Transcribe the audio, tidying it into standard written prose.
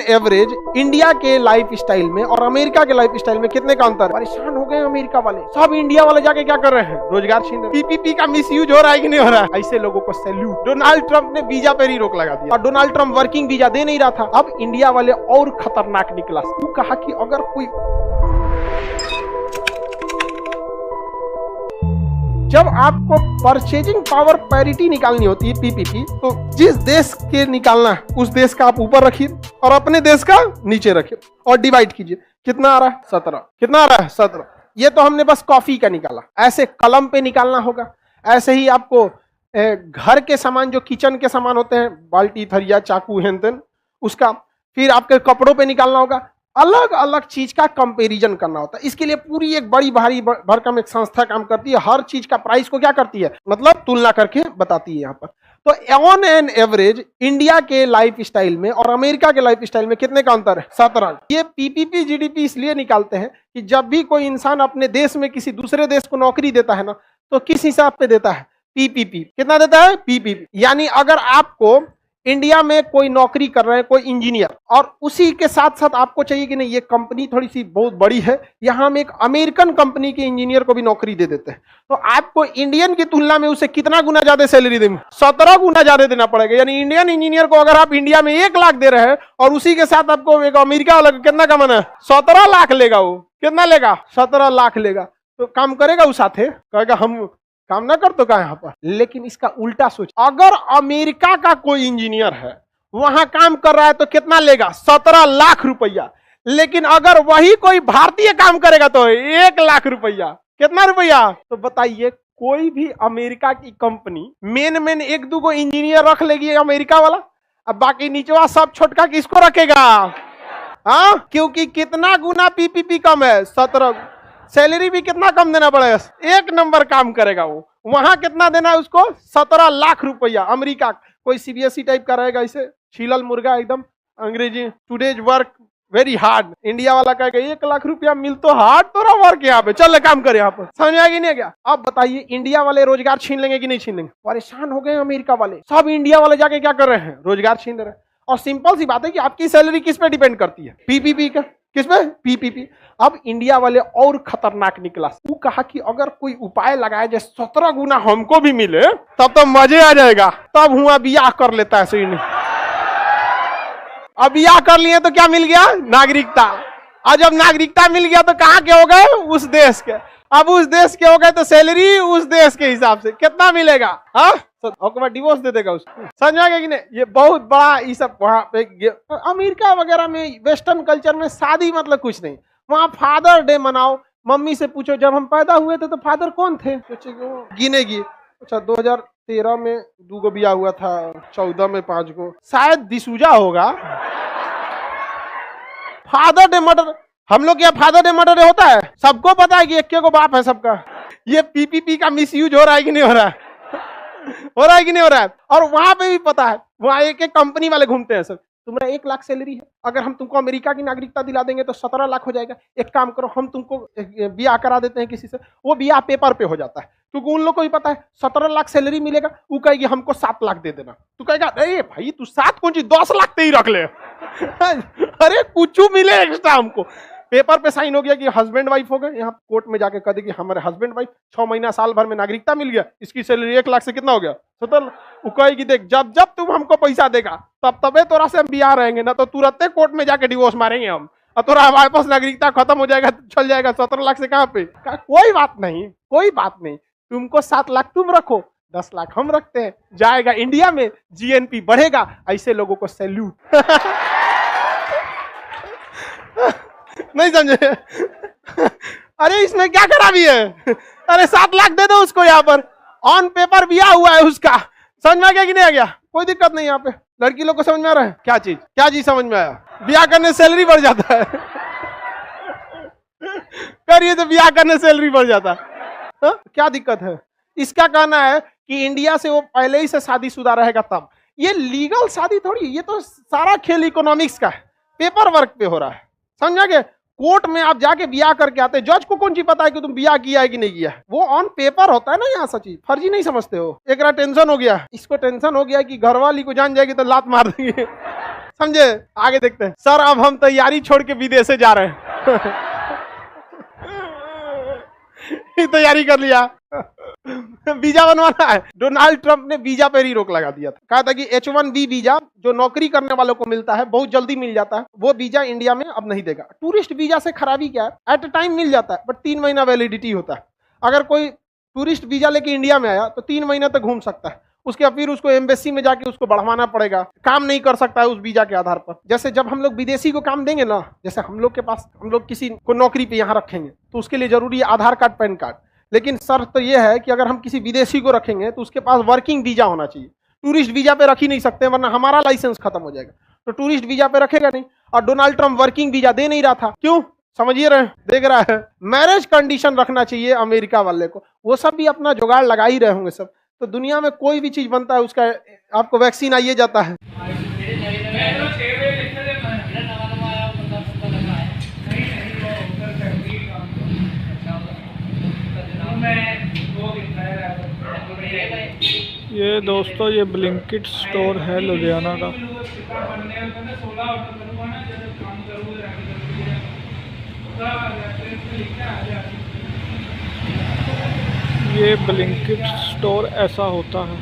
Average India के life style में और अमेरिका के लाइफ स्टाइल में कितने का अंतर? परेशान हो गए अमेरिका वाले, सब इंडिया वाले जाके क्या कर रहे हैं? रोजगार छीन रहे। पीपीपी का मिसयूज हो रहा है कि नहीं हो रहा है? ऐसे लोगों को सैल्यूट। डोनाल्ड ट्रंप ने वीजा पर ही रोक लगा दिया और डोनाल्ड ट्रंप वर्किंग वीजा दे नहीं रहा था। अब इंडिया वाले और खतरनाक निकला। वो कहा कि अगर कोई जब आपको परचेजिंग पावर पैरिटी निकालनी होती है पीपीपी, तो जिस देश के निकालना है उस देश का आप ऊपर रखिए और अपने देश का नीचे रखिए और डिवाइड कीजिए। कितना आ रहा है? 17। कितना आ रहा है? 17। ये तो हमने बस कॉफी का निकाला। ऐसे कलम पे निकालना होगा। ऐसे ही आपको घर के सामान, जो किचन के सामान होते हैं, बाल्टी, थरिया, चाकू, हेन, उसका फिर आपके कपड़ों पे निकालना होगा। अलग अलग चीज का कंपैरिजन करना होता है। इसके लिए पूरी एक बड़ी भारी भरकम एक संस्था काम करती है। हर चीज का प्राइस को क्या करती है, मतलब तुलना करके बताती है यहाँ पर। तो ऑन एन एवरेज इंडिया के लाइफ स्टाइल में और अमेरिका के लाइफ स्टाइल में कितने का अंतर है? 17। ये पीपीपी जीडीपी इसलिए निकालते हैं कि जब भी कोई इंसान अपने देश में किसी दूसरे देश को नौकरी देता है ना, तो किस हिसाब पे देता है? पीपीपी। कितना देता है? पीपीपी। यानी अगर आपको इंडिया में कोई नौकरी कर रहे हैं, कोई इंजीनियर, और उसी के साथ साथ आपको चाहिए कि नहीं ये कंपनी थोड़ी सी बहुत बड़ी है, यहां हम एक अमेरिकन कंपनी के इंजीनियर को भी नौकरी दे देते हैं, तो आपको इंडियन की तुलना में उसे कितना गुना ज्यादा सैलरी देंगे? 17 गुना ज्यादा देना पड़ेगा। यानी इंडियन इंजीनियर को अगर आप इंडिया में 1 लाख दे रहे हैं और उसी के साथ आपको एक अमेरिका वाला कितना कमाना है? 17 लाख लेगा। वो कितना लेगा? 17 लाख लेगा। तो काम करेगा उस साथ, कहेगा हम काम ना कर तो क्या यहाँ पर। लेकिन इसका उल्टा सोच, अगर अमेरिका का कोई इंजीनियर है, वहां काम कर रहा है, तो कितना लेगा? 17 लाख रुपया। लेकिन अगर वही कोई भारतीय काम करेगा तो 1 लाख रुपया। कितना रुपया? तो बताइए, कोई भी अमेरिका की कंपनी मेन 1-2 इंजीनियर रख लेगी अमेरिका वाला, अब बाकी नीचवा सब छोटका किसको रखेगा? हाँ, क्योंकि कितना गुना पीपीपी कम है? 17। सैलरी भी कितना कम देना पड़ेगा? 1 नंबर काम करेगा वो। वहां कितना देना है उसको? 17 लाख रुपया। अमेरिका कोई सीबीएसई टाइप का रहेगा, इसे छीलल मुर्गा एकदम अंग्रेजी, today's work very hard. India वाला कहेगा 1 लाख रुपया मिल तो हार्ड, तोरा वर्क यहाँ पे चल काम करे यहाँ पर। समझ में आएगी नहीं क्या? अब बताइए, इंडिया वाले रोजगार छीन लेंगे कि नहीं छीन लेंगे? परेशान हो गए अमेरिका वाले, सब इंडिया वाले जाके क्या कर रहे हैं? रोजगार छीन रहे हैं। और सिंपल सी बात है कि आपकी सैलरी किस पे डिपेंड करती है? पीपीपी का। किस पे? पीपीपी। अब इंडिया वाले और खतरनाक निकला। वो कहा कि अगर कोई उपाय लगाए जो 17 गुना हमको भी मिले, तब तो मजे आ जाएगा। तब हुआ बियाह कर लेता है सही नहीं। अब बियाह कर लिए तो क्या मिल गया? नागरिकता। और जब नागरिकता मिल गया तो कहाँ के हो गए? उस देश के। अब उस देश के हो गए तो सैलरी उस देश के हिसाब से कितना मिलेगा? हाँ, और डिवोर्स दे देगा उसको। समझ में आ गया कि नहीं? ये बहुत बड़ा ये सब वहां पे। अमेरिका वगैरह में, वेस्टर्न कल्चर में शादी मतलब कुछ नहीं। वहां फादर डे मनाओ, मम्मी से पूछो जब हम पैदा हुए थे तो फादर कौन थे, गिनेगी। अच्छा, 2013 में 2 गो बिया हुआ था, 14 में 5 गो, शायद दिसूजा होगा। फादर डे मर्डर, हम लोग क्या फादर डे मर्डर होता है? सबको पता है कि 1 को बाप है सबका। ये पीपीपी का मिसयूज हो रहा है कि नहीं हो रहा है? हो रहा है कि नहीं हो रहा है? और वहां पे भी पता है, वहां एक कंपनी वाले घूमते हैं सब। तुम्हारा 1 लाख सैलरी है, अगर हम तुमको अमेरिका की नागरिकता दिला देंगे तो 17 लाख हो जाएगा। एक काम करो, हम तुमको ब्याह करा देते हैं किसी से। वो ब्याह पेपर पे हो जाता है, क्योंकि उन लोग को भी पता है 17 लाख सैलरी मिलेगा। वो कहेगी हमको 7 लाख दे देना। तू कहेगा अरे भाई तू 7 कौन चीज, 10 लाख ते ही रख ले। अरे कुछ मिले एक्स्ट्रा हमको। पेपर पे साइन हो गया कि हस्बैंड वाइफ हो गए। यहाँ कोर्ट में जाके कह देगी हमारे हस्बैंड वाइफ 6 महीना साल भर में नागरिकता मिल गया, इसकी सैलरी 1 लाख से कितना हो गया? 17। वो कहेगी देख, जब जब तुम हमको पैसा देगा तब तबे तोरा से हम बियाह रहेंगे, ना तो तुरंत कोर्ट में जाके डिवोर्स मारेंगे हम, और तोरा वापस नागरिकता खत्म हो जाएगा, चल जाएगा। 17 लाख से कहाँ पे? कोई बात नहीं, कोई बात नहीं। तुमको 7 लाख तुम रखो, 10 लाख हम रखते हैं, जाएगा इंडिया में, जीएनपी बढ़ेगा। ऐसे लोगों को सैल्यूट। नहीं समझे? अरे इसमें क्या खराबी है? अरे 7 लाख दे दो उसको, यहाँ पर ऑन पेपर बिया हुआ है उसका। समझ में आ गया कि नहीं आ गया? कोई दिक्कत नहीं। यहाँ पे लड़की लोग को समझ में आ रहा है? क्या चीज समझ में आया? बिया करने सैलरी बढ़ जाता है। करिए तो बिया करने सैलरी बढ़ जाता है। क्या दिक्कत है? इसका कहना है कि इंडिया से वो पहले ही से शादीशुदा रहेगा तब। ये लीगल शादी थोड़ी, ये तो सारा खेल इकोनॉमिक्स का है, पेपर वर्क पे हो रहा है। समझा गया? कोर्ट में आप जाके बियाह करके आते हैं, जज को कौन सी पता है कि तुम बियाह किया है कि नहीं किया है? वो ऑन पेपर होता है ना। यहाँ सची फर्जी नहीं समझते हो। एक टेंशन हो गया, इसको टेंशन हो गया कि घरवाली को जान जाएगी तो लात मार देंगे। समझे? आगे देखते हैं। सर अब हम तैयारी छोड़ के विदेश से जा रहे हैं। तैयारी कर लिया। वीजा बनवाना है। डोनाल्ड ट्रंप ने वीजा पर ही रोक लगा दिया था। कहा था कि H1B वीजा जो नौकरी करने वालों को मिलता है, बहुत जल्दी मिल जाता है, वो वीजा इंडिया में अब नहीं देगा। टूरिस्ट वीजा से खराबी क्या है, एट अ टाइम मिल जाता है, बट 3 महीना वैलिडिटी होता है। अगर कोई टूरिस्ट वीजा लेके इंडिया में आया तो 3 महीना तक घूम सकता है, उसके बाद फिर उसको एम्बेसी में जाके उसको बढ़वाना पड़ेगा, काम नहीं कर सकता है उस वीजा के आधार पर। जैसे जब हम लोग विदेशी को काम देंगे ना, जैसे हम लोग के पास, हम लोग किसी को नौकरी पे यहाँ रखेंगे तो उसके लिए जरूरी है आधार कार्ड, पैन कार्ड। लेकिन शर्त तो ये है कि अगर हम किसी विदेशी को रखेंगे तो उसके पास वर्किंग वीजा होना चाहिए। टूरिस्ट वीजा पे रख ही नहीं सकते, वरना हमारा लाइसेंस खत्म हो जाएगा। तो टूरिस्ट वीजा पे रखेगा नहीं, और डोनाल्ड ट्रंप वर्किंग वीजा दे नहीं रहा था। क्यों? समझिए रहे, देख रहा है। मैरिज कंडीशन रखना चाहिए अमेरिका वाले को, वो सब भी अपना जुगाड़ लगा ही रहे होंगे सब। तो दुनिया में कोई भी चीज बनता है उसका आपको वैक्सीन आइए जाता है। ये दोस्तों ये ब्लिंकिट स्टोर है लुधियाना का। ये ब्लिंकिट स्टोर ऐसा होता है।